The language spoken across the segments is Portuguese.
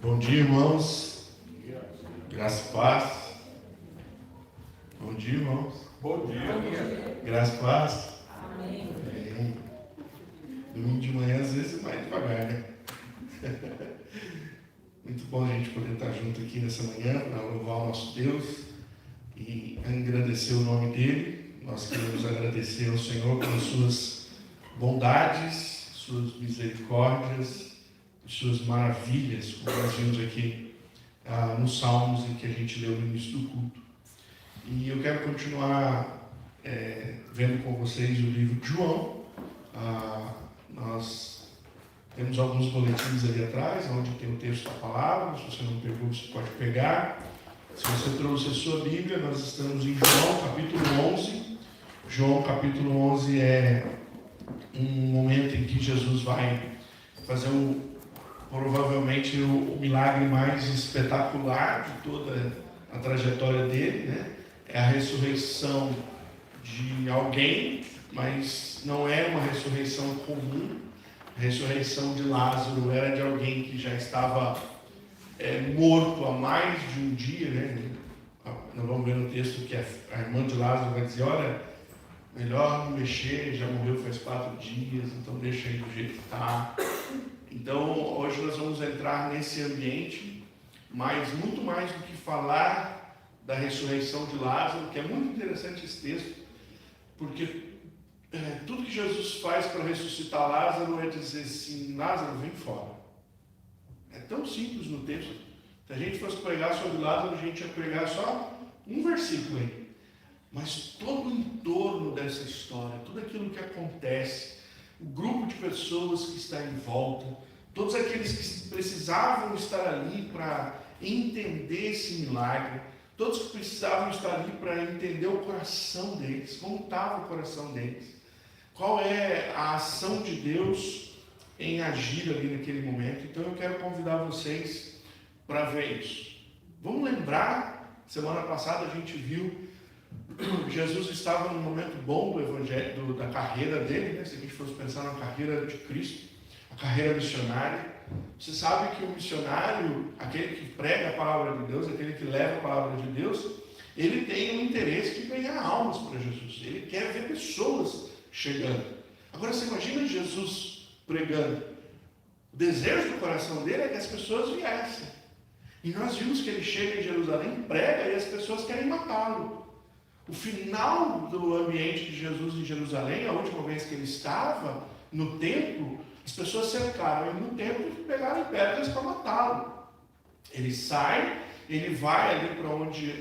Bom dia, irmãos. Graça e paz. Bom dia, irmãos. Bom dia. Graça e paz. Amém. Domingo de manhã, às vezes, mais devagar, né? Muito bom a gente poder estar junto aqui nessa manhã para louvar o nosso Deus e agradecer o nome dele. Nós queremos agradecer ao Senhor pelas suas bondades, suas misericórdias, suas maravilhas, como nós vimos aqui nos Salmos em que a gente leu no início do culto. E eu quero continuar vendo com vocês o livro de João. Nós temos alguns boletins ali atrás, onde tem o texto da palavra. Se você não pegou, você pode pegar. Se você trouxe a sua Bíblia, nós estamos em João capítulo 11. João capítulo 11 é um momento em que Jesus vai fazer provavelmente o milagre mais espetacular de toda a trajetória dele, né? É a ressurreição de alguém, mas não é uma ressurreição comum. A ressurreição de Lázaro era de alguém que já estava morto há mais de um dia, né? Nós vamos ver no texto que a irmã de Lázaro vai dizer: olha, melhor não mexer, já morreu faz 4 dias, então deixa aí do jeito que está. Então, hoje nós vamos entrar nesse ambiente, mas muito mais do que falar da ressurreição de Lázaro, que é muito interessante esse texto, porque tudo que Jesus faz para ressuscitar Lázaro é dizer assim: Lázaro, vem fora. É tão simples no texto. Se a gente fosse pregar sobre Lázaro, a gente ia pregar só um versículo aí. Mas todo o entorno dessa história, tudo aquilo que acontece, o grupo de pessoas que está em volta, todos aqueles que precisavam estar ali para entender esse milagre, todos que precisavam estar ali para entender o coração deles, como estava o coração deles, qual é a ação de Deus em agir ali naquele momento. Então eu quero convidar vocês para ver isso. Vamos lembrar, semana passada a gente viu Jesus estava num momento bom do evangelho, da carreira dele, né? Se a gente fosse pensar na carreira de Cristo, a carreira missionária. Você sabe que o missionário, aquele que prega a palavra de Deus, aquele que leva a palavra de Deus, ele tem um interesse de ganhar almas para Jesus. Ele quer ver pessoas chegando. Agora você imagina Jesus pregando. O desejo do coração dele é que as pessoas viessem. E nós vimos que ele chega em Jerusalém, prega e as pessoas querem matá-lo. O final do ambiente de Jesus em Jerusalém, a última vez que ele estava no templo, as pessoas cercaram ele no templo e pegaram pedras para matá-lo. Ele sai, ele vai ali para onde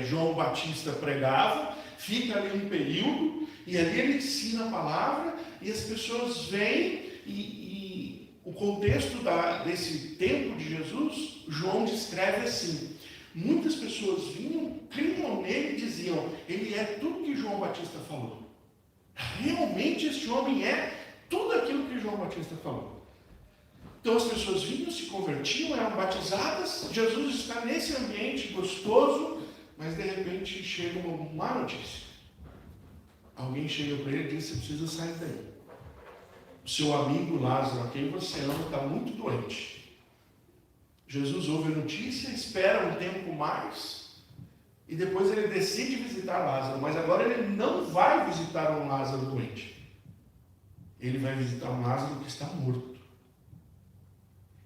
João Batista pregava, fica ali um período, e ali ele ensina a palavra, e as pessoas vêm, e o contexto desse tempo de Jesus, João descreve assim: muitas pessoas vinham, criam nele e diziam: ele é tudo que João Batista falou. Realmente este homem é tudo aquilo que João Batista falou. Então as pessoas vinham, se convertiam, eram batizadas. Jesus está nesse ambiente gostoso, mas de repente chega uma má notícia. Alguém chega para ele e diz: você precisa sair daí. O seu amigo Lázaro, a quem você ama, está muito doente. Jesus ouve a notícia, espera um tempo mais, e depois ele decide visitar Lázaro, mas agora ele não vai visitar um Lázaro doente. Ele vai visitar um Lázaro que está morto.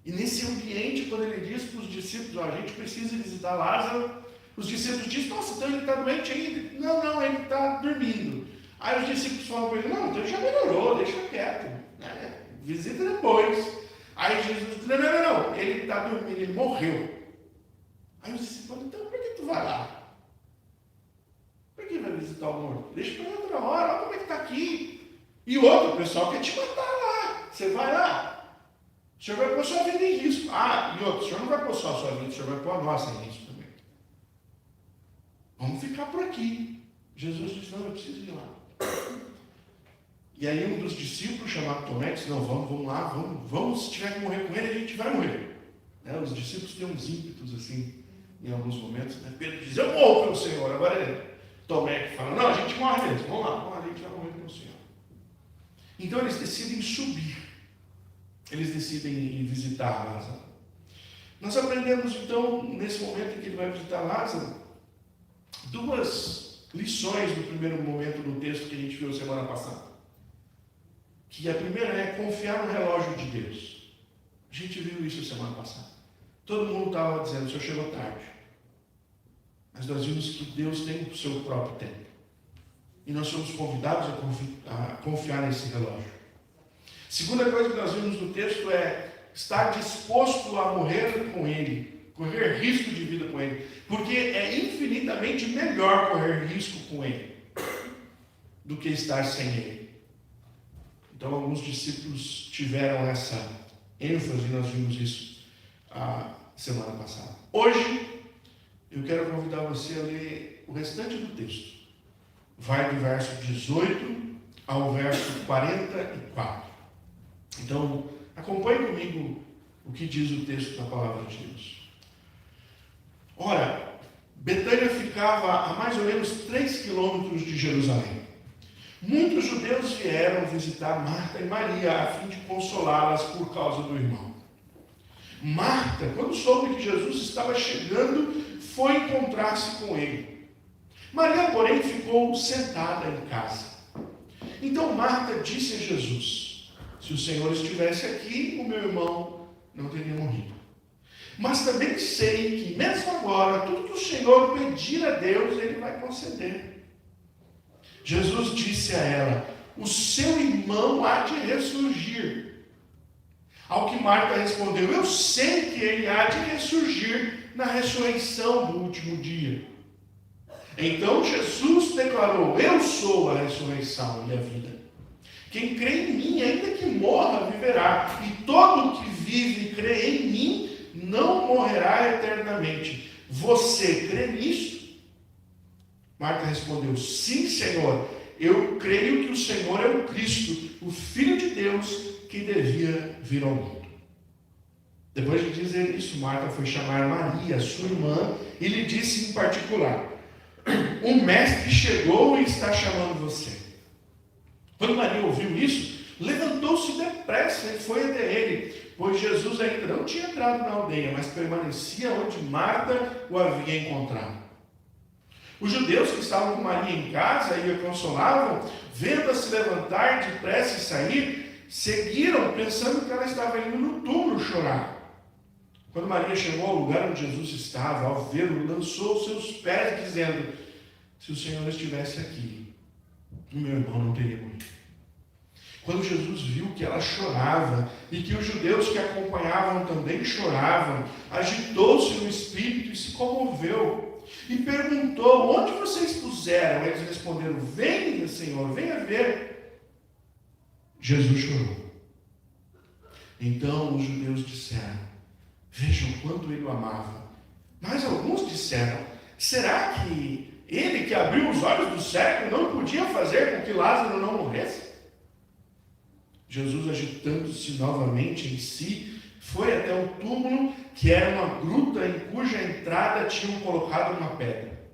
E nesse ambiente, quando ele diz para os discípulos: a gente precisa visitar Lázaro, os discípulos dizem: nossa, então ele está doente ainda? Não, ele está dormindo. Aí os discípulos falam para ele: não, então ele já melhorou, deixa quieto, né? Visita depois. Aí Jesus diz: não, ele está dormindo, ele morreu. Aí os discípulos falam: então por que tu vai lá? Por que vai visitar o morto? Deixa para outra hora, olha como é que está aqui. E outro, o pessoal quer te matar lá, você vai lá. O senhor vai pôr sua vida em risco. E outro, o senhor não vai pôr só a sua vida, o senhor vai pôr a nossa em risco também. Vamos ficar por aqui. Jesus diz: não, eu preciso ir lá. E aí um dos discípulos, chamado Tomé, disse: não, vamos lá, vamos, se tiver que morrer com ele, a gente vai morrer. Os discípulos têm uns ímpetos assim, em alguns momentos, né? Pedro diz: eu morro pelo Senhor. Agora é Tomé que fala: não, a gente morre mesmo, vamos lá, a gente vai morrer pelo Senhor. Então eles decidem subir, eles decidem ir visitar Lázaro. Nós aprendemos então, nesse momento em que ele vai visitar Lázaro, duas lições no primeiro momento do texto que a gente viu semana passada. Que a primeira é confiar no relógio de Deus. A gente viu isso semana passada. Todo mundo estava dizendo, o senhor chegou tarde. Mas nós vimos que Deus tem o seu próprio tempo. E nós somos convidados a confiar nesse relógio. Segunda coisa que nós vimos no texto é estar disposto a morrer com Ele, correr risco de vida com Ele, porque é infinitamente melhor correr risco com Ele do que estar sem Ele. Então, alguns discípulos tiveram essa ênfase, e nós vimos isso a semana passada. Hoje, eu quero convidar você a ler o restante do texto. Vai do verso 18 ao verso 44. Então, acompanhe comigo o que diz o texto da palavra de Deus. Ora, Betânia ficava a mais ou menos 3 quilômetros de Jerusalém. Muitos judeus vieram visitar Marta e Maria a fim de consolá-las por causa do irmão. Marta, quando soube que Jesus estava chegando, foi encontrar-se com ele. Maria, porém, ficou sentada em casa. Então Marta disse a Jesus: se o Senhor estivesse aqui, o meu irmão não teria morrido. Mas também sei que, mesmo agora, tudo que o Senhor pedir a Deus, Ele vai conceder. Jesus disse a ela: o seu irmão há de ressurgir. Ao que Marta respondeu: eu sei que ele há de ressurgir na ressurreição do último dia. Então Jesus declarou: eu sou a ressurreição e a vida. Quem crê em mim, ainda que morra, viverá. E todo o que vive e crê em mim, não morrerá eternamente. Você crê nisso? Marta respondeu: sim, Senhor. Eu creio que o Senhor é o Cristo, o Filho de Deus, que devia vir ao mundo. Depois de dizer isso, Marta foi chamar Maria, sua irmã, e lhe disse em particular: o mestre chegou e está chamando você. Quando Maria ouviu isso, levantou-se depressa e foi até ele, pois Jesus ainda não tinha entrado na aldeia, mas permanecia onde Marta o havia encontrado. Os judeus que estavam com Maria em casa e a consolavam, vendo-a se levantar depressa e sair, seguiram, pensando que ela estava indo no túmulo chorar. Quando Maria chegou ao lugar onde Jesus estava, ao vê-lo, lançou os seus pés, dizendo: se o Senhor estivesse aqui, o meu irmão não teria morrido. Quando Jesus viu que ela chorava e que os judeus que a acompanhavam também choravam, agitou-se no espírito e se comoveu. E perguntou: onde vocês puseram? Eles responderam: venha, Senhor, venha ver. Jesus chorou. Então os judeus disseram: vejam quanto ele o amava. Mas alguns disseram: será que ele que abriu os olhos do cego não podia fazer com que Lázaro não morresse? Jesus, agitando-se novamente em si, foi até o túmulo, que era uma gruta em cuja entrada tinham colocado uma pedra.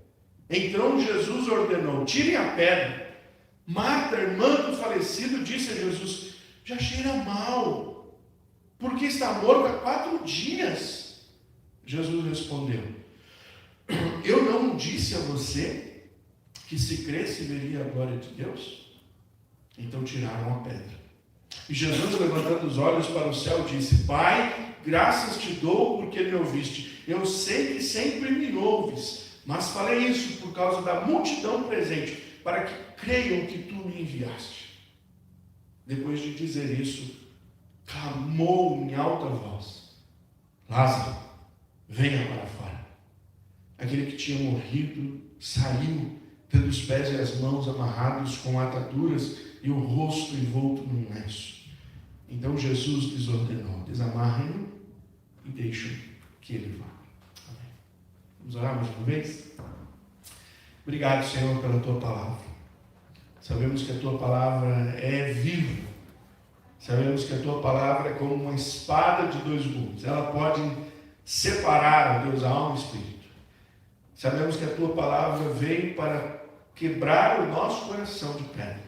Então Jesus ordenou: tirem a pedra. Marta, irmã do falecido, disse a Jesus: já cheira mal, porque está morto há 4 dias. Jesus respondeu: eu não disse a você que se cresce veria a glória de Deus? Então tiraram a pedra. E Jesus, levantando os olhos para o céu, disse: Pai, graças te dou porque me ouviste. Eu sei que sempre me ouves, mas falei isso por causa da multidão presente, para que creiam que tu me enviaste. Depois de dizer isso, clamou em alta voz: Lázaro, venha para fora. Aquele que tinha morrido saiu, tendo os pés e as mãos amarrados com ataduras e o rosto envolto num lenço. Então Jesus lhes ordenou: desamarrem-no e deixem que ele vá. Amém. Vamos orar mais uma vez? Obrigado, Senhor, pela tua palavra. Sabemos que a tua palavra é viva. Sabemos que a tua palavra é como uma espada de 2 gumes. Ela pode separar, ó Deus, a alma e o espírito. Sabemos que a tua palavra veio para quebrar o nosso coração de pedra,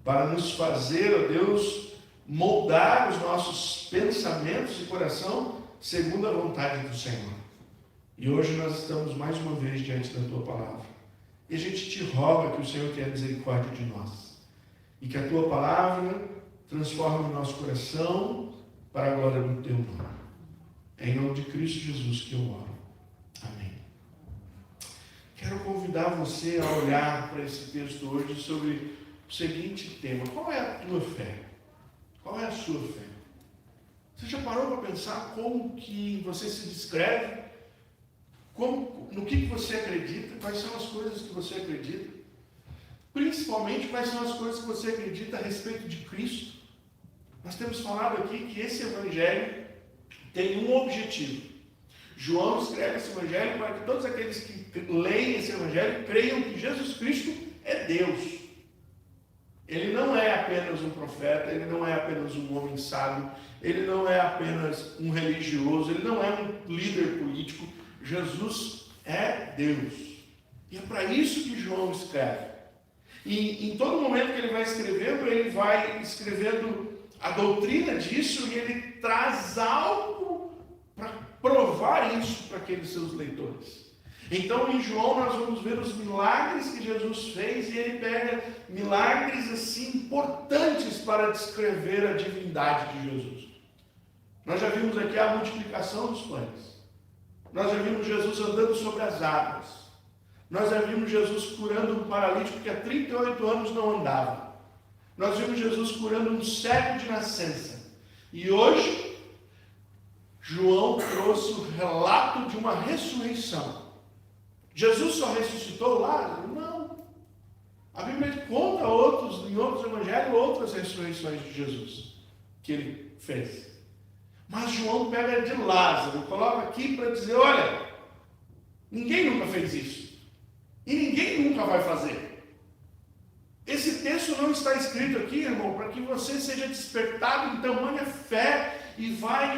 para nos fazer, ó Deus, moldar os nossos pensamentos e coração segundo a vontade do Senhor. E hoje nós estamos mais uma vez diante da Tua Palavra. E a gente te roga que o Senhor tenha misericórdia de nós. E que a Tua Palavra transforme o nosso coração para a glória do Teu nome. É em nome de Cristo Jesus que eu oro. Amém. Quero convidar você a olhar para esse texto hoje sobre o seguinte tema. Qual é a tua fé? Qual é a sua fé? Você já parou para pensar como que você se descreve? No que você acredita? Quais são as coisas que você acredita? Principalmente, quais são as coisas que você acredita a respeito de Cristo? Nós temos falado aqui que esse Evangelho tem um objetivo. João escreve esse Evangelho para que todos aqueles que leem esse Evangelho creiam que Jesus Cristo é Deus. Ele não é apenas um profeta, ele não é apenas um homem sábio, ele não é apenas um religioso, ele não é um líder político. Jesus é Deus. E é para isso que João escreve. E em todo momento que ele vai escrevendo a doutrina disso, e ele traz algo para provar isso para aqueles seus leitores. Então, em João, nós vamos ver os milagres que Jesus fez, e ele pega milagres assim importantes para descrever a divindade de Jesus. Nós já vimos aqui a multiplicação dos pães. Nós já vimos Jesus andando sobre as águas. Nós já vimos Jesus curando um paralítico que há 38 anos não andava. Nós vimos Jesus curando um cego de nascença. E hoje, João trouxe o relato de uma ressurreição. Jesus só ressuscitou Lázaro? Não. A Bíblia conta em outros evangelhos, outras ressurreições de Jesus que ele fez. Mas João pega de Lázaro, coloca aqui para dizer, olha, ninguém nunca fez isso. E ninguém nunca vai fazer. Esse texto não está escrito aqui, irmão, para que você seja despertado em tamanha fé e vá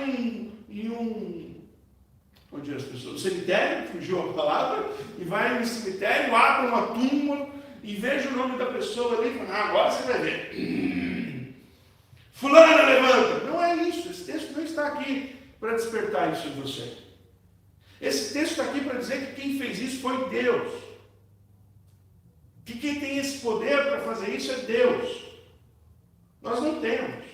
onde as pessoas, cemitério, fugiu a palavra, e vai no cemitério, abre uma tumba e veja o nome da pessoa ali e fala, agora você vai ver. Fulana, levanta. Não é isso. Esse texto não está aqui para despertar isso em você. Esse texto está aqui para dizer que quem fez isso foi Deus. Que quem tem esse poder para fazer isso é Deus. Nós não temos.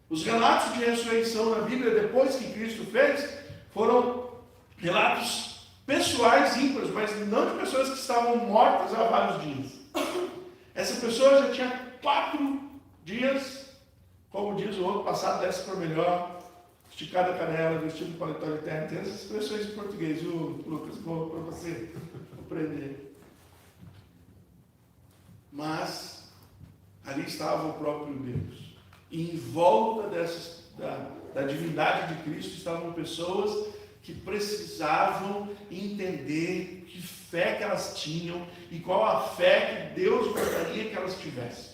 Os relatos de ressurreição na Bíblia, depois que Cristo fez, foram relatos pessoais ímpares, mas não de pessoas que estavam mortas há vários dias. Essa pessoa já tinha 4 dias, como diz o outro, passado desce para melhor, esticada a canela, vestido paletó de terra. Tem essas expressões em português, viu, Lucas? Bom para você aprender. Mas ali estava o próprio Deus. E em volta da divindade de Cristo estavam pessoas que precisavam entender que fé que elas tinham e qual a fé que Deus gostaria que elas tivessem.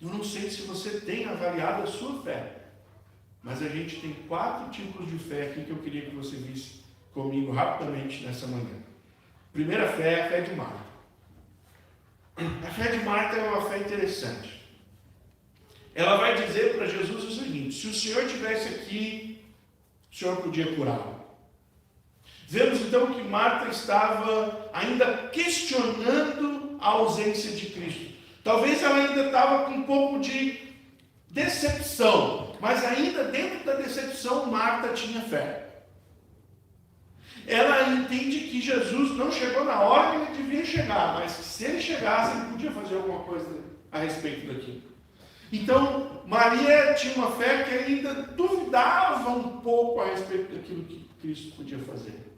Eu não sei se você tem avaliado a sua fé, mas a gente tem 4 tipos de fé aqui que eu queria que você visse comigo rapidamente nessa manhã. Primeira fé é a fé de Marta. A fé de Marta é uma fé interessante. Ela vai dizer para Jesus o seguinte: se o Senhor estivesse aqui, o Senhor podia curá-lo. Vemos então que Marta estava ainda questionando a ausência de Cristo. Talvez ela ainda estava com um pouco de decepção, mas ainda dentro da decepção, Marta tinha fé. Ela entende que Jesus não chegou na hora que ele devia chegar, mas que se ele chegasse, ele podia fazer alguma coisa a respeito daquilo. Então, Maria tinha uma fé que ainda duvidava um pouco a respeito daquilo que Cristo podia fazer.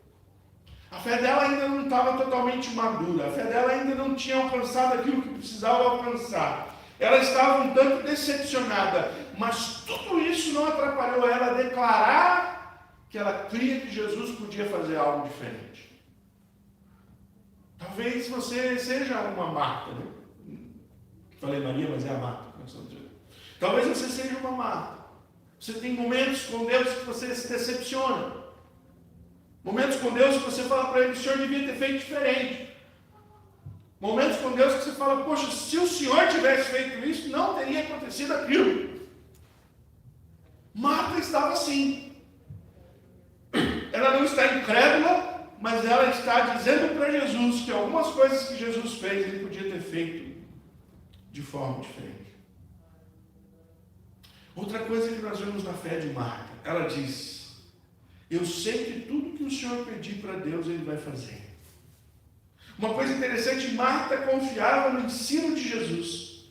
A fé dela ainda não estava totalmente madura, a fé dela ainda não tinha alcançado aquilo que precisava alcançar. Ela estava um tanto decepcionada, mas tudo isso não atrapalhou ela a declarar que ela cria que Jesus podia fazer algo diferente. Talvez você seja uma Marta, né? Falei Maria, mas é a Marta. Talvez você seja uma Marta. Você tem momentos com Deus que você se decepciona. Momentos com Deus que você fala para ele, o Senhor devia ter feito diferente. Momentos com Deus que você fala, poxa, se o Senhor tivesse feito isso, não teria acontecido aquilo. Marta estava assim. Ela não está incrédula, mas ela está dizendo para Jesus que algumas coisas que Jesus fez, ele podia ter feito de forma diferente. Outra coisa que nós vemos na fé de Marta, ela diz, eu sei que tudo que o Senhor pedir para Deus, Ele vai fazer. Uma coisa interessante, Marta confiava no ensino de Jesus.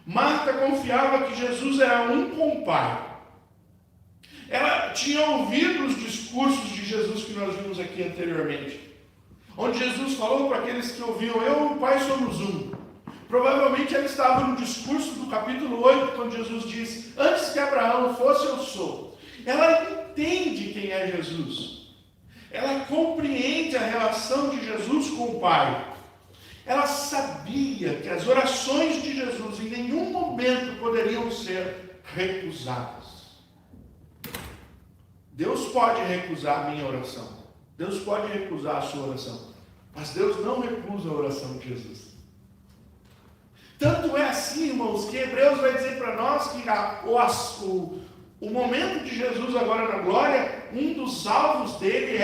Marta confiava que Jesus era um com o Pai. Ela tinha ouvido os discursos de Jesus que nós vimos aqui anteriormente, onde Jesus falou para aqueles que ouviam, eu e o Pai somos um. Provavelmente ela estava no discurso do capítulo 8, quando Jesus diz, antes que Abraão fosse, eu sou. Ela entende quem é Jesus. Ela compreende a relação de Jesus com o Pai. Ela sabia que as orações de Jesus em nenhum momento poderiam ser recusadas. Deus pode recusar a minha oração. Deus pode recusar a sua oração. Mas Deus não recusa a oração de Jesus. Tanto é assim, irmãos, que Hebreus vai dizer para nós que o momento de Jesus agora na glória, um dos alvos dele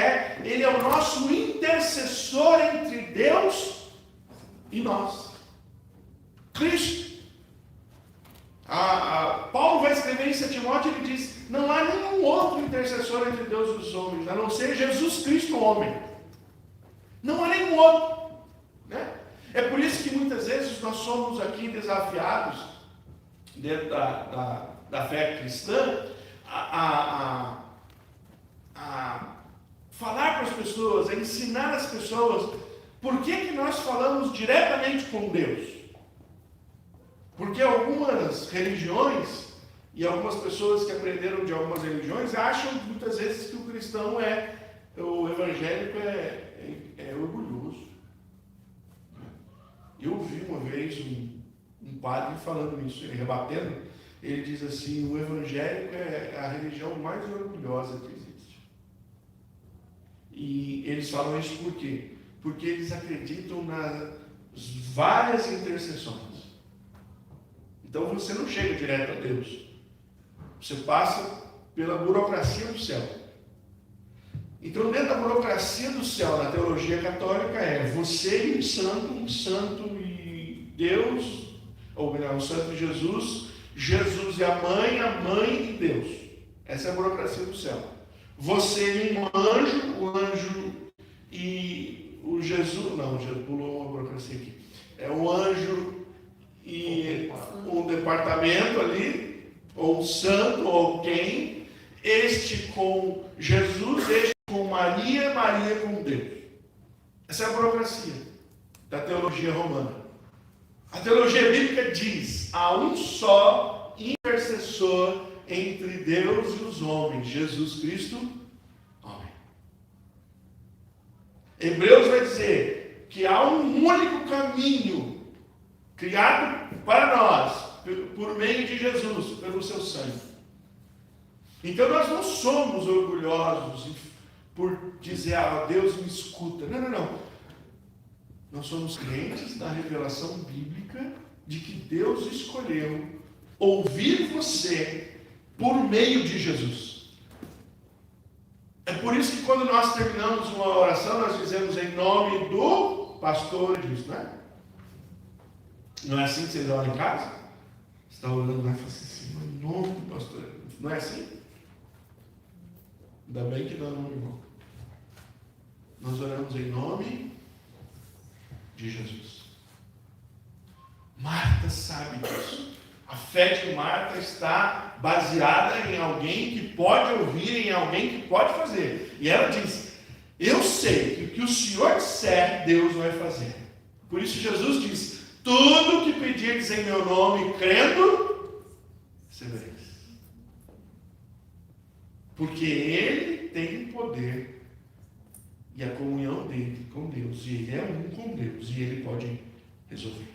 ele é o nosso intercessor entre Deus e nós. Cristo. Paulo vai escrever em 2 Timóteo, ele diz, não há nenhum outro intercessor entre Deus e os homens, a não ser Jesus Cristo, homem. Não há nenhum outro. Né? É por isso que muitas vezes nós somos aqui desafiados, dentro da fé cristã, a falar para as pessoas, a ensinar as pessoas, por que nós falamos diretamente com Deus. Porque algumas religiões, e algumas pessoas que aprenderam de algumas religiões, acham muitas vezes que o cristão o evangélico é orgulhoso. Eu ouvi uma vez um padre falando isso, ele rebatendo, ele diz assim, o evangélico é a religião mais orgulhosa que existe. E eles falam isso por quê? Porque eles acreditam nas várias intercessões. Então você não chega direto a Deus. Você passa pela burocracia do céu. Então, dentro da burocracia do céu, na teologia católica, você e um santo e Deus, ou melhor, um santo e Jesus e a mãe e Deus. Essa é a burocracia do céu. Você e um anjo, o anjo e o Jesus, não, já pulou uma burocracia aqui. É o anjo e um departamento ali, ou um santo, ou quem, este com Jesus, este com Maria, Maria com Deus. Essa é a burocracia da teologia romana. A teologia bíblica diz, há um só intercessor entre Deus e os homens, Jesus Cristo, homem. Hebreus vai dizer que há um único caminho criado para nós, por meio de Jesus, pelo seu sangue. Então nós não somos orgulhosos por dizer, Deus me escuta. Não. Nós somos crentes na revelação bíblica de que Deus escolheu ouvir você por meio de Jesus. É por isso que quando nós terminamos uma oração, nós dizemos em nome do pastor Jesus, né? Não é assim que vocês oram em casa? Você está orando lá e fala assim, em nome do pastor. Não é assim? Ainda bem que não, irmão. Nós oramos em nome de Jesus. Marta sabe disso. A fé de Marta está baseada em alguém que pode ouvir, em alguém que pode fazer. E ela diz, eu sei que o que o Senhor disser, Deus vai fazer. Por isso Jesus diz, tudo que pedirdes em meu nome, crendo, recebereis. Porque Ele tem poder e a comunhão dele com Deus. E Ele é um com Deus e Ele pode resolver.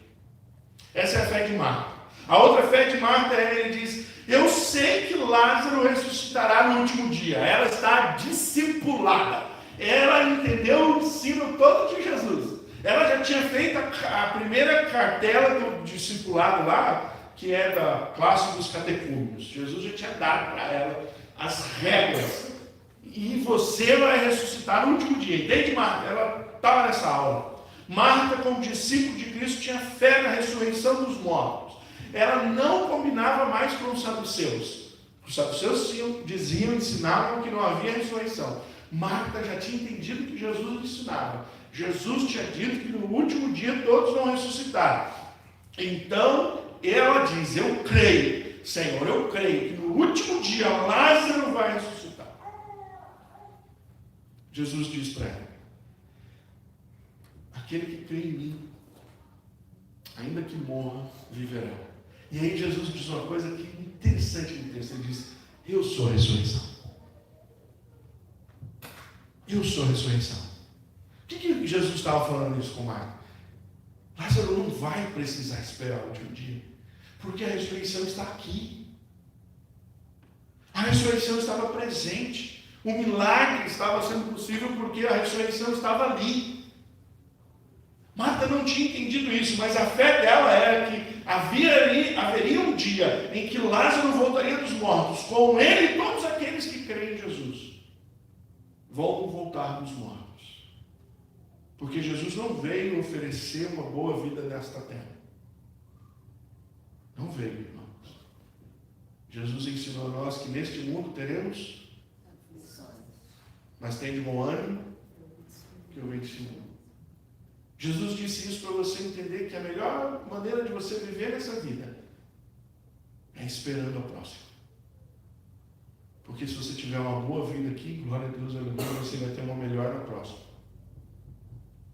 Essa é a fé de Marta. A outra fé de Marta ele diz, eu sei que Lázaro ressuscitará no último dia. Ela está discipulada. Ela entendeu o ensino todo de Jesus. Ela já tinha feito a primeira cartela do discipulado lá, que é da classe dos catecúmenos. Jesus já tinha dado para ela as regras. E você vai ressuscitar no último dia. Entende, Marta? Ela estava nessa aula. Marta, como discípulo de Cristo, tinha fé na ressurreição dos mortos. Ela não combinava mais com os saduceus. Os saduceus diziam, ensinavam que não havia ressurreição. Marta já tinha entendido o que Jesus ensinava. Jesus tinha dito que no último dia todos vão ressuscitar. Então, ela diz, eu creio, Senhor, eu creio que no último dia Lázaro vai ressuscitar. Jesus diz para ela, aquele que crê em mim, ainda que morra, viverá. E aí Jesus diz uma coisa que é interessante no texto, ele diz, eu sou a ressurreição. Eu sou a ressurreição. Por que Jesus estava falando isso com Marta? Lázaro não vai precisar esperar o último dia, porque a ressurreição está aqui. A ressurreição estava presente. O milagre estava sendo possível porque a ressurreição estava ali. Marta não tinha entendido isso, mas a fé dela era que haveria um dia em que Lázaro voltaria dos mortos, com ele e todos aqueles que creem em Jesus vão voltar dos mortos. Porque Jesus não veio oferecer uma boa vida nesta terra. Não veio, irmãos. Jesus ensinou a nós que neste mundo teremos, mas tem de bom ânimo que eu venci o mundo. Jesus disse isso para você entender que a melhor maneira de você viver nessa vida é esperando a próxima. Porque se você tiver uma boa vida aqui, glória a Deus, aleluia, você vai ter uma melhor na próxima.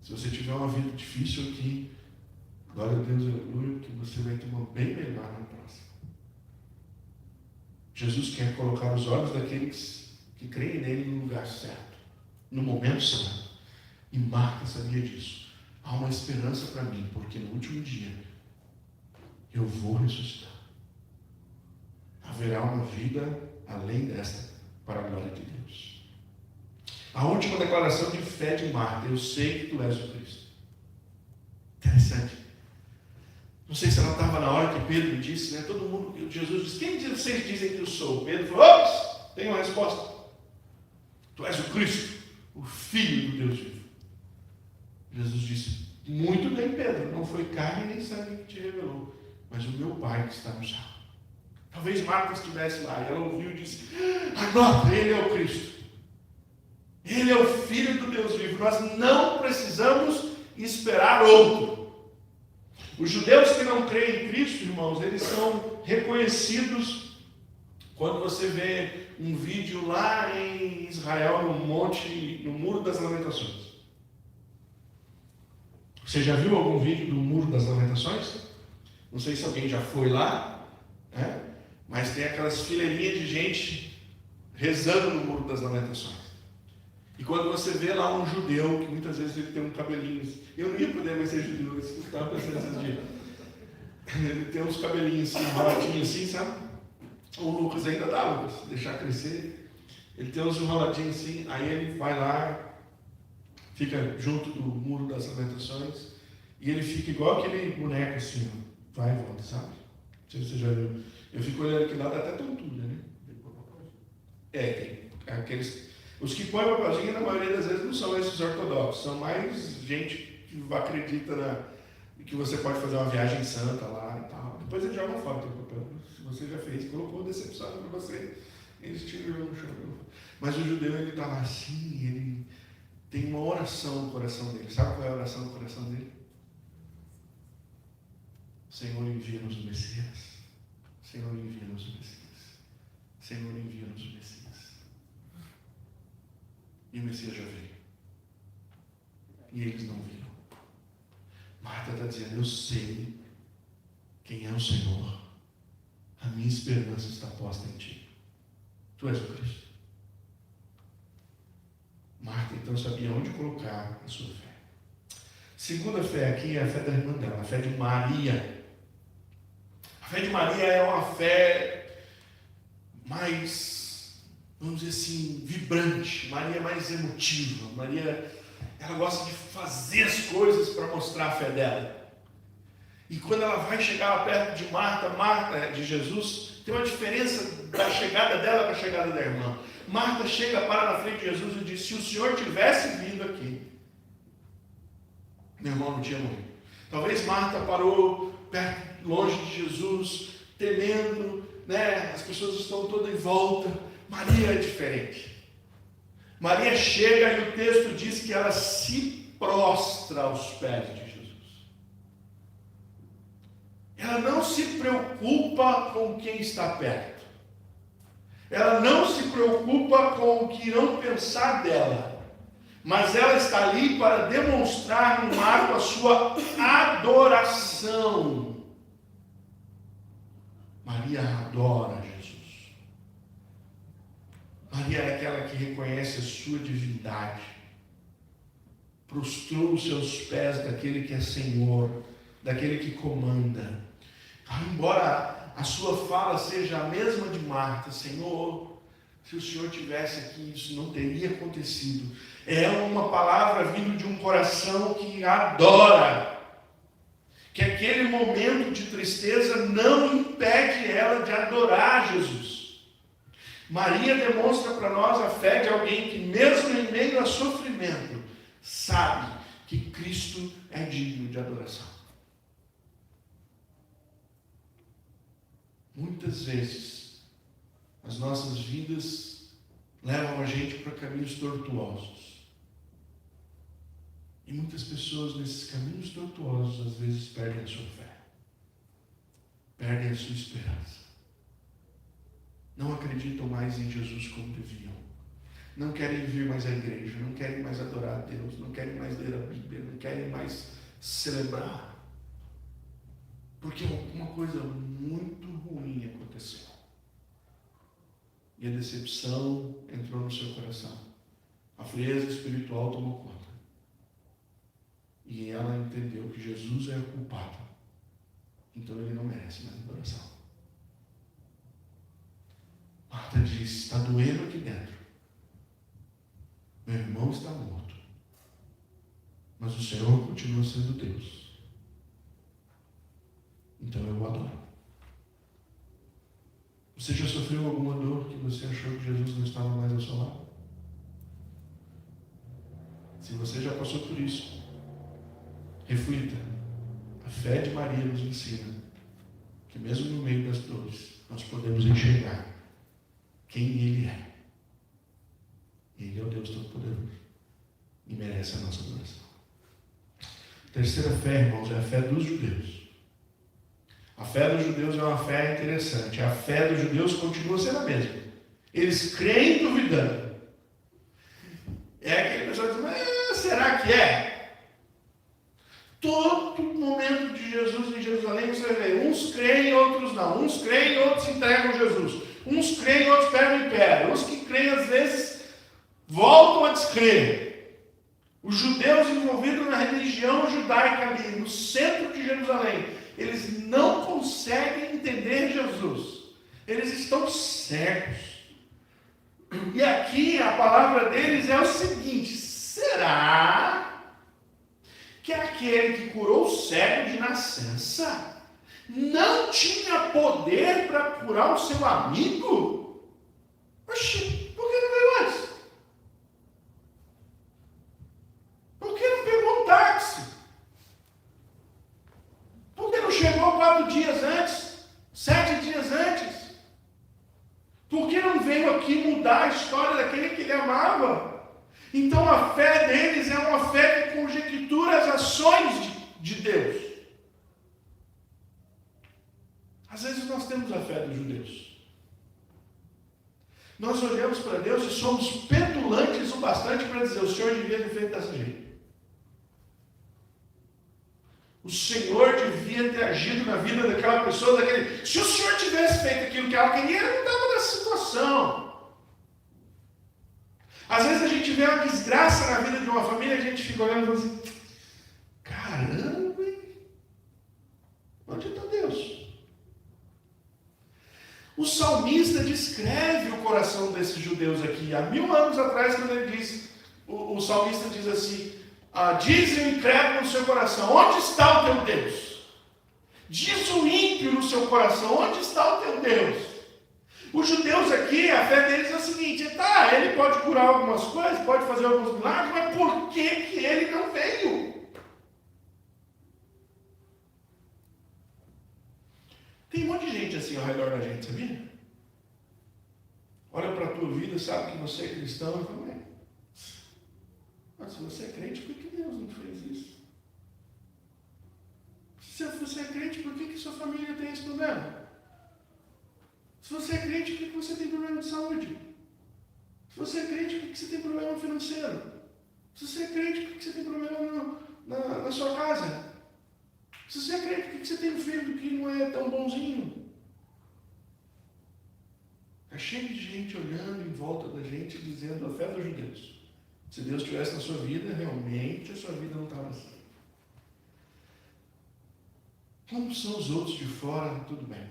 Se você tiver uma vida difícil aqui, glória a Deus, aleluia, que você vai ter uma bem melhor na próxima. Jesus quer colocar os olhos daqueles que creem nele no lugar certo, no momento certo. E Marta sabia disso. Há uma esperança para mim, porque no último dia eu vou ressuscitar. Haverá uma vida além desta, para a glória de Deus. A última declaração de fé de Marta, eu sei que tu és o Cristo. Interessante. Não sei se ela estava na hora que Pedro disse, né? Todo mundo, Jesus disse, quem vocês dizem que eu sou? Pedro falou, ops, tem uma resposta. Tu és o Cristo, o Filho do Deus vivo. Jesus disse, muito bem, Pedro, não foi carne nem sangue que te revelou, mas o meu Pai que está no céu. Talvez Marta estivesse lá, e ela ouviu e disse, anota, ele é o Cristo. Ele é o Filho do Deus vivo. Nós não precisamos esperar outro. Os judeus que não creem em Cristo, irmãos, eles são reconhecidos quando você vê um vídeo lá em Israel, no Muro das Lamentações. Você já viu algum vídeo do Muro das Lamentações? Não sei se alguém já foi lá, né? Mas tem aquelas fileirinhas de gente rezando no Muro das Lamentações. E quando você vê lá um judeu, que muitas vezes ele tem um cabelinho assim, eu não ia poder mais ser judeu, eu estava pensando esses dias. Ele tem uns cabelinhos assim, enroladinhos assim, sabe? O Lucas ainda dá, Lucas, deixar crescer. Ele tem uns enroladinhos assim, aí ele vai lá, fica junto do Muro das Lamentações, e ele fica igual aquele boneco assim, ó, vai e volta, sabe? Não sei se você já viu. Eu fico olhando aqui lá, dá até tontura, né? Tem aqueles... Os que põem papelzinho, na maioria das vezes, não são esses ortodoxos, são mais gente que acredita que você pode fazer uma viagem santa lá e tal. Depois ele joga fora o teu papel. Se você já fez, colocou decepção para você, eles te jogam no chão. Mas o judeu, ele está lá assim, ele tem uma oração no coração dele. Sabe qual é a oração no coração dele? Senhor, envia-nos o Messias. Senhor, envia-nos o Messias. Senhor, envia-nos o Messias. E o Messias já veio. E eles não viram. Marta está dizendo, eu sei quem é o Senhor. A minha esperança está posta em ti. Tu és o Cristo. Marta então sabia onde colocar a sua fé. Segunda fé aqui é a fé da irmã dela, a fé de Maria. A fé de Maria é uma fé mais, vamos dizer assim, vibrante. Maria é mais emotiva. Maria ela gosta de fazer as coisas para mostrar a fé dela. E quando ela vai chegar lá perto de Marta, de Jesus, tem uma diferença da chegada dela para a chegada da irmã. Marta chega, para na frente de Jesus e diz: se o Senhor tivesse vindo aqui, meu irmão não tinha morrido. Talvez Marta parou perto, longe de Jesus, temendo, né? As pessoas estão todas em volta. Maria é diferente. Maria chega e o texto diz que ela se prostra aos pés de Jesus. Ela não se preocupa com quem está perto. Ela não se preocupa com o que irão pensar dela. Mas ela está ali para demonstrar no ato a sua adoração. Maria adora Jesus. Maria é aquela que reconhece a sua divindade. Prostrou os seus pés daquele que é Senhor, daquele que comanda. Embora a sua fala seja a mesma de Marta: Senhor, se o Senhor tivesse aqui, isso não teria acontecido. É uma palavra vindo de um coração que adora. Que aquele momento de tristeza não impede ela de adorar Jesus. Maria demonstra para nós a fé de alguém que, mesmo em meio a sofrimento, sabe que Cristo é digno de adoração. Muitas vezes, as nossas vidas levam a gente para caminhos tortuosos. E muitas pessoas nesses caminhos tortuosos, às vezes, perdem a sua fé. Perdem a sua esperança. Não acreditam mais em Jesus como deviam. Não querem vir mais à igreja, não querem mais adorar a Deus, não querem mais ler a Bíblia, não querem mais celebrar. Porque uma coisa muito ruim aconteceu. E a decepção entrou no seu coração. A frieza espiritual tomou conta. E ela entendeu que Jesus é o culpado. Então ele não merece mais adoração. Marta disse: está doendo aqui dentro. Meu irmão está morto. Mas o Senhor continua sendo Deus. Então eu o adoro. Você já sofreu alguma dor que você achou que Jesus não estava mais ao seu lado? Se você já passou por isso, reflita. A fé de Maria nos ensina que mesmo no meio das dores, nós podemos enxergar quem Ele é. Ele é o Deus Todo-Poderoso e merece a nossa adoração. A terceira fé, irmãos, é a fé dos judeus. A fé dos judeus é uma fé interessante. A fé dos judeus continua sendo a mesma. Eles creem duvidando. É aquele pessoal que diz: mas será que é? Todo momento de Jesus em Jerusalém você vê, uns creem, outros não. Uns creem, outros entregam Jesus. Uns creem, outros pegam e pegam. Os que creem, às vezes, voltam a descrer. Os judeus envolvidos na religião judaica ali, no centro de Jerusalém, eles não conseguem entender Jesus. Eles estão cegos. E aqui a palavra deles é o seguinte: será que aquele que curou o cego de nascença não tinha poder para curar o seu amigo? Oxi, por que não veio antes? Por que não pegou um táxi? Por que não chegou 4 dias antes? 7 dias antes? Por que não veio aqui mudar a história daquele que ele amava? Então a fé deles é uma fé que conjectura as ações de Deus. Às vezes nós temos a fé dos judeus. Nós olhamos para Deus e somos petulantes o bastante para dizer: o Senhor devia ter feito dessa jeito. O Senhor devia ter agido na vida daquela pessoa, daquele. Se o Senhor tivesse feito aquilo que ela queria, ela não estava nessa situação. Às vezes a gente vê uma desgraça na vida de uma família, a gente fica olhando e fala assim: caramba, hein? Onde está Deus? O salmista descreve o coração desses judeus aqui, há 1000 anos atrás, quando ele diz: o salmista diz assim, diz o incrédulo no seu coração, onde está o teu Deus? Diz o ímpio no seu coração, onde está o teu Deus? Os judeus aqui, a fé deles é a seguinte, ele pode curar algumas coisas, pode fazer alguns milagres, mas por que ele não veio? Tem um monte de gente assim ao redor da gente, sabia? Olha para a tua vida, sabe que você é cristão e fala, mas se você é crente, por que Deus não fez isso? Se você é crente, por que sua família tem esse problema? Se você é crente, por que você tem problema de saúde? Se você é crente, por que você tem problema financeiro? Se você é crente, por que você tem problema na sua casa? Se você é crente, por que você tem um filho que não é tão bonzinho? Está cheio de gente olhando em volta da gente, dizendo a fé dos judeus. Se Deus estivesse na sua vida, realmente a sua vida não estava assim. Como são os outros de fora, tudo bem.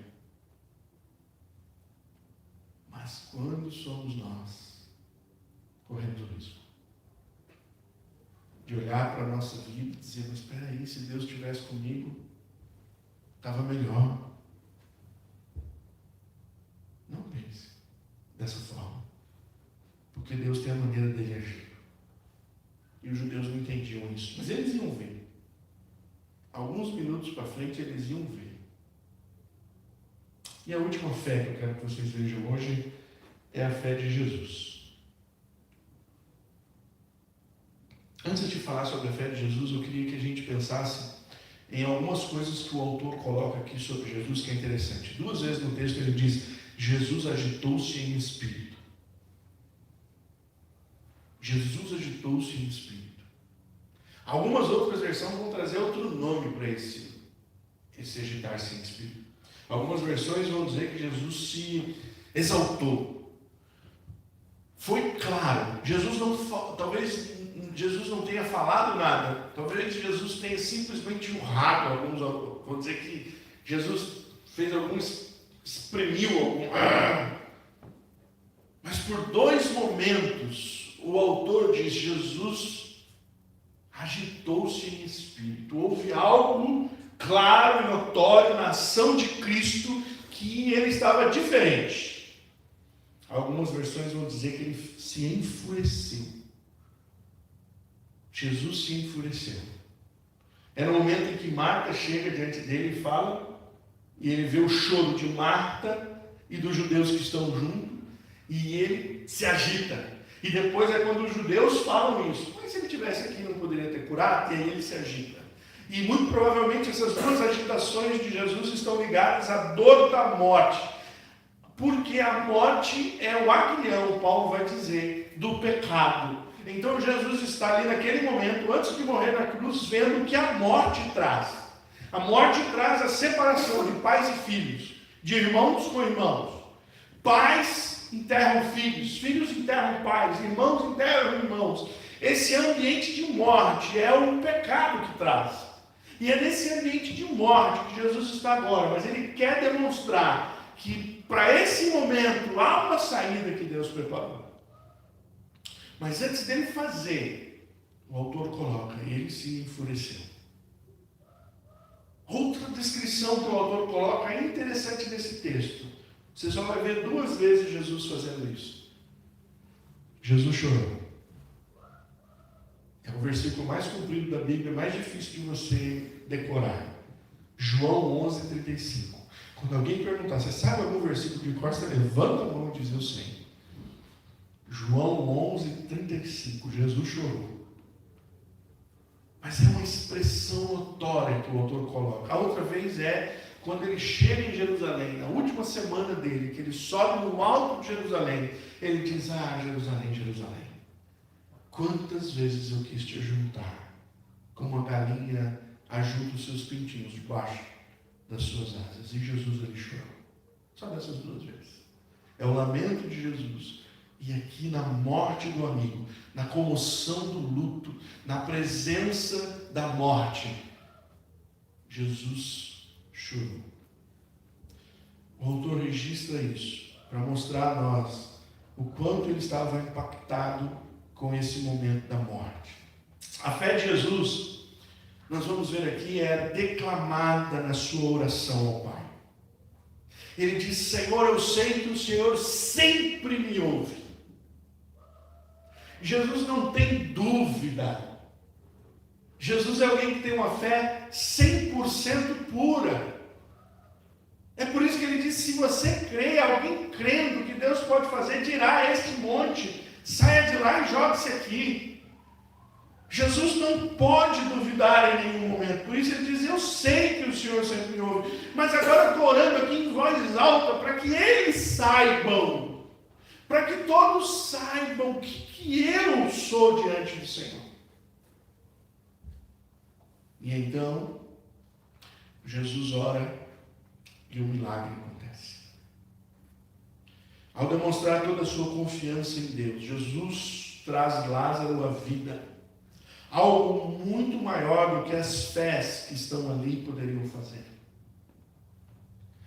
Mas quando somos nós, corremos o risco de olhar para a nossa vida e dizer, mas espera aí, se Deus estivesse comigo, estava melhor. Não pense dessa forma. Porque Deus tem a maneira dele agir. E os judeus não entendiam isso. Mas eles iam ver. Alguns minutos para frente eles iam ver. E a última fé que eu quero que vocês vejam hoje é a fé de Jesus. Antes de falar sobre a fé de Jesus, eu queria que a gente pensasse em algumas coisas que o autor coloca aqui sobre Jesus, que é interessante. 2 vezes no texto ele diz, Jesus agitou-se em espírito. Jesus agitou-se em espírito. Algumas outras versões vão trazer outro nome para esse agitar-se em espírito. Algumas versões vão dizer que Jesus se exaltou. Foi claro. Talvez Jesus não tenha falado nada. Talvez Jesus tenha simplesmente urrado. Alguns vão dizer que Jesus fez exprimiu algum. Mas por 2 momentos, o autor diz, Jesus agitou-se em espírito. Houve algo claro e notório na ação de Cristo que ele estava diferente. Algumas versões vão dizer que ele se enfureceu. Jesus se enfureceu. É no momento em que Marta chega diante dele e fala, e ele vê o choro de Marta e dos judeus que estão junto, e ele se agita. E depois é quando os judeus falam isso. Mas se ele estivesse aqui não poderia ter curado? E aí ele se agita. E muito provavelmente essas 2 agitações de Jesus estão ligadas à dor da morte. Porque a morte é o aguilhão, Paulo vai dizer, do pecado. Então Jesus está ali naquele momento, antes de morrer na cruz, vendo o que a morte traz. A morte traz a separação de pais e filhos, de irmãos com irmãos. Pais enterram filhos, filhos enterram pais, irmãos enterram irmãos. Esse ambiente de morte é o pecado que traz. E é nesse ambiente de morte que Jesus está agora, mas ele quer demonstrar que para esse momento há uma saída que Deus preparou. Mas antes dele fazer, o autor coloca, ele se enfureceu. Outra descrição que o autor coloca é interessante nesse texto. Você só vai ver 2 vezes Jesus fazendo isso. Jesus chorou. É o versículo mais comprido da Bíblia, mais difícil de você decorar. João 11:35. Quando alguém perguntar, você sabe algum versículo de cor, você levanta a mão e diz, eu sei. João 11:35. Jesus chorou. Mas é uma expressão notória que o autor coloca. A outra vez é quando ele chega em Jerusalém, na última semana dele, que ele sobe no alto de Jerusalém, ele diz, Jerusalém, Jerusalém, quantas vezes eu quis te juntar, como uma galinha ajunta os seus pintinhos debaixo das suas asas. E Jesus ali chorou. Só dessas 2 vezes. É o lamento de Jesus. E aqui na morte do amigo, na comoção do luto, na presença da morte, Jesus chorou. O autor registra isso para mostrar a nós o quanto ele estava impactado com esse momento da morte. A fé de Jesus, nós vamos ver aqui, é declamada na sua oração ao Pai. Ele diz: Senhor, eu sei que o Senhor sempre me ouve. Jesus não tem dúvida. Jesus é alguém que tem uma fé 100% pura. É por isso que ele diz: se você crê, alguém crendo que Deus pode fazer, dirá a este monte: saia de lá e jogue-se aqui. Jesus não pode duvidar em nenhum momento. Por isso ele diz: eu sei que o Senhor sempre me ouve. Mas agora eu estou orando aqui em voz alta para que eles saibam. Para que todos saibam que eu sou diante do Senhor. E então, Jesus ora e o milagre acontece. Ao demonstrar toda a sua confiança em Deus, Jesus traz Lázaro à vida. Algo muito maior do que as fés que estão ali poderiam fazer.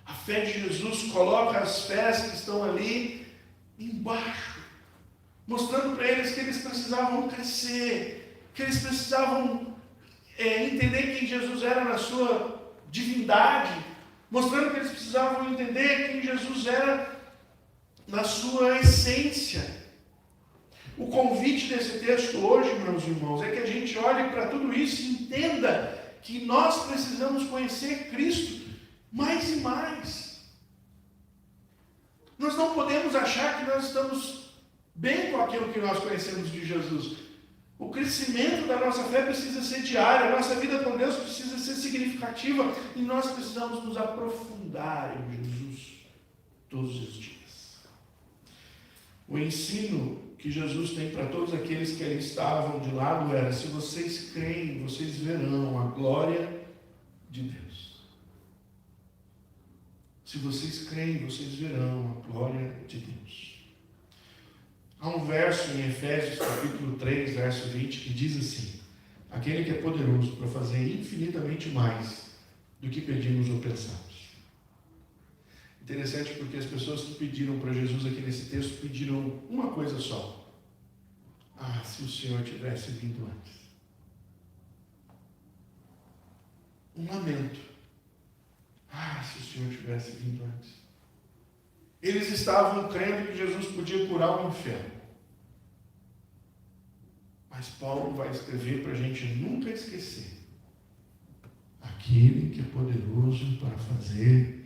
A fé de Jesus coloca as fés que estão ali embaixo, mostrando para eles que eles precisavam crescer, que eles precisavam entender quem Jesus era na sua divindade, mostrando que eles precisavam entender quem Jesus era na sua essência. O convite desse texto hoje, meus irmãos, é que a gente olhe para tudo isso e entenda que nós precisamos conhecer Cristo mais e mais. Nós não podemos achar que nós estamos bem com aquilo que nós conhecemos de Jesus. O crescimento da nossa fé precisa ser diário, a nossa vida com Deus precisa ser significativa e nós precisamos nos aprofundar em Jesus todos os dias. O ensino que Jesus tem para todos aqueles que ali estavam de lado era: se vocês creem, vocês verão a glória de Deus. Se vocês creem, vocês verão a glória de Deus. Há um verso em Efésios capítulo 3, verso 20, que diz assim: aquele que é poderoso para fazer infinitamente mais do que pedimos ou pensamos. Interessante porque as pessoas que pediram para Jesus aqui nesse texto pediram uma coisa só: ah, se o Senhor tivesse vindo antes. Um lamento: ah, se o Senhor tivesse vindo antes. Eles estavam crendo que Jesus podia curar o enfermo. Mas Paulo vai escrever para a gente nunca esquecer: aquele que é poderoso para fazer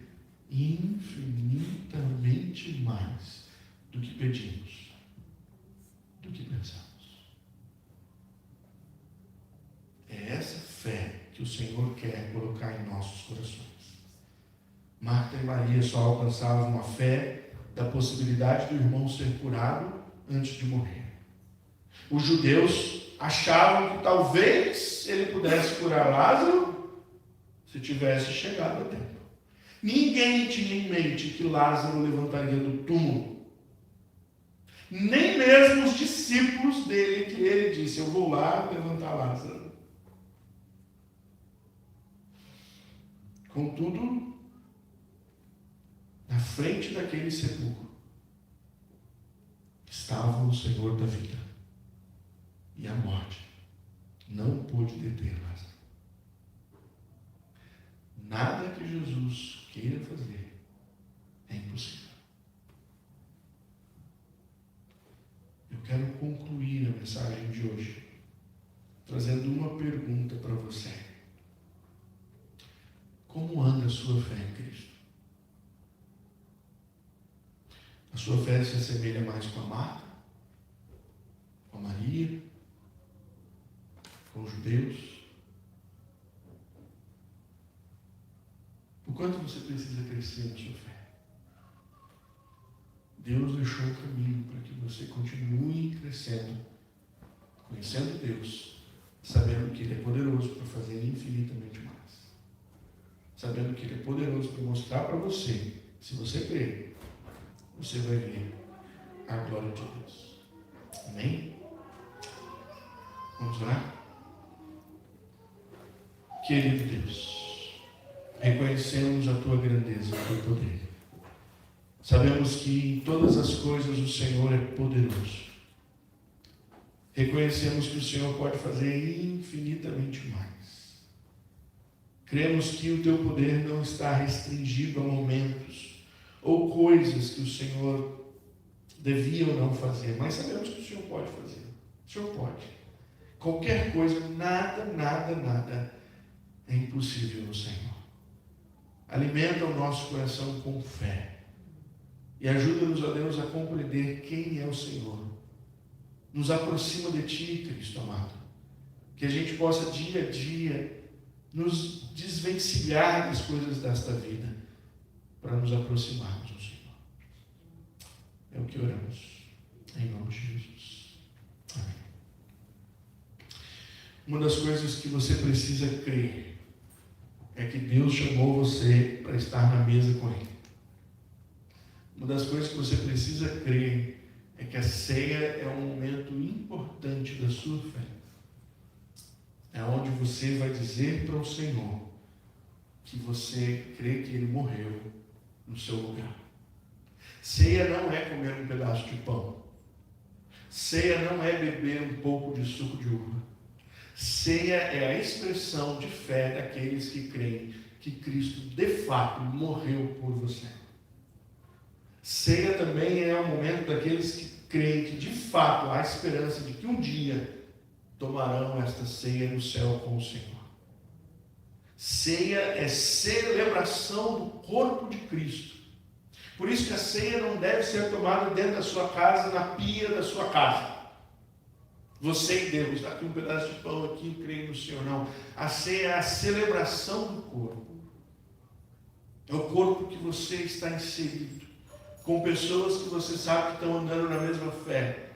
infinitamente mais do que pedimos, do que pensamos. É essa fé que o Senhor quer colocar em nossos corações. Marta e Maria só alcançavam a fé da possibilidade do irmão ser curado antes de morrer. Os judeus achavam que talvez ele pudesse curar Lázaro se tivesse chegado a tempo. Ninguém tinha em mente que Lázaro levantaria do túmulo. Nem mesmo os discípulos dele, que ele disse: eu vou lá levantar Lázaro. Contudo, na frente daquele sepulcro estava o Senhor da vida. E a morte não pôde deter Lázaro. Nada que Jesus queira fazer é impossível. Eu quero concluir a mensagem de hoje trazendo uma pergunta para você: como anda a sua fé em Cristo? A sua fé se assemelha mais com a Marta, com a Maria, com os judeus? O quanto você precisa crescer na sua fé? Deus deixou um caminho para que você continue crescendo, conhecendo Deus, sabendo que Ele é poderoso para fazer infinitamente mais. Sabendo que Ele é poderoso para mostrar para você, se você crer, você vai ver a glória de Deus. Amém? Vamos lá? Querido Deus, reconhecemos a Tua grandeza, o Teu poder. Sabemos que em todas as coisas o Senhor é poderoso. Reconhecemos que o Senhor pode fazer infinitamente mais. Cremos que o teu poder não está restringido a momentos ou coisas que o Senhor devia ou não fazer, mas sabemos que o Senhor pode fazer. O Senhor pode. Qualquer coisa, nada é impossível no Senhor. Alimenta o nosso coração com fé e ajuda-nos, ó Deus, a compreender quem é o Senhor. Nos aproxima de Ti, Cristo amado. Que a gente possa dia a dia nos desvencilhar das coisas desta vida para nos aproximarmos do Senhor. É o que oramos. Em nome de Jesus. Amém. Uma das coisas que você precisa crer é que Deus chamou você para estar na mesa com Ele. Uma das coisas que você precisa crer é que a ceia é um momento importante da sua fé. É onde você vai dizer para o Senhor que você crê que Ele morreu no seu lugar. Ceia não é comer um pedaço de pão. Ceia não é beber um pouco de suco de uva. Ceia é a expressão de fé daqueles que creem que Cristo de fato morreu por você. Ceia também é o momento daqueles que creem que de fato há esperança de que um dia tomarão esta ceia no céu com o Senhor. Ceia é celebração do corpo de Cristo. Por isso que a ceia não deve ser tomada dentro da sua casa, na pia da sua casa. Você e Deus, está aqui um pedaço de pão aqui, creio no Senhor. Não. A ceia é a celebração do corpo. É o corpo que você está inserido, com pessoas que você sabe que estão andando na mesma fé,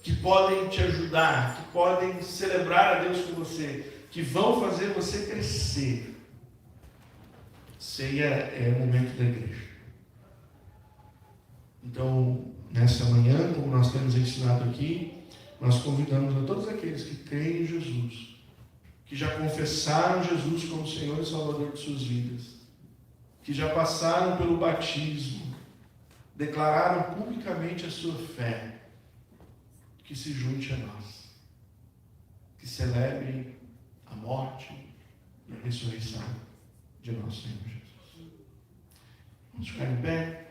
que podem te ajudar, que podem celebrar a Deus com você, que vão fazer você crescer. Ceia é o momento da igreja. Então, nessa manhã, como nós temos ensinado aqui, nós convidamos a todos aqueles que creem em Jesus, que já confessaram Jesus como Senhor e Salvador de suas vidas, que já passaram pelo batismo, declararam publicamente a sua fé, que se junte a nós, que celebre a morte e a ressurreição de nosso Senhor Jesus. Vamos ficar em pé?